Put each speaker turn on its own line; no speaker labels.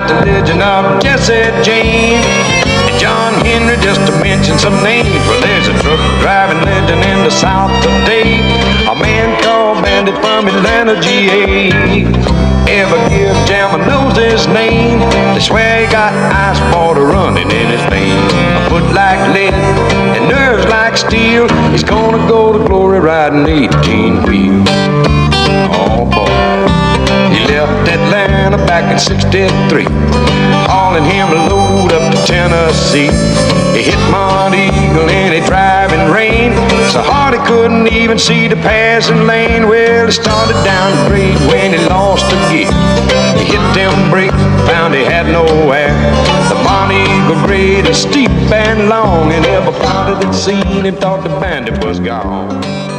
the legend of Jesse James and John Henry, just to mention some names. Well, there's a truck driving legend in the South today, a man called Bandit from Atlanta, GA. Ever give Jam knows his name. They swear he got ice water running in his veins. A foot like lead and nerves like steel. He's gonna go to glory riding 18 wheels. Oh boy. He left Atlanta back in '63, hauling him a load up to Tennessee. He hit Mount Eagle in a driving rain, so hard he couldn't even see the passing lane. Well, he started down the grade when he lost a gear. He hit them brakes, found he had no air. The Mount Eagle grade is steep and long, and everybody that seen him thought the bandit was gone.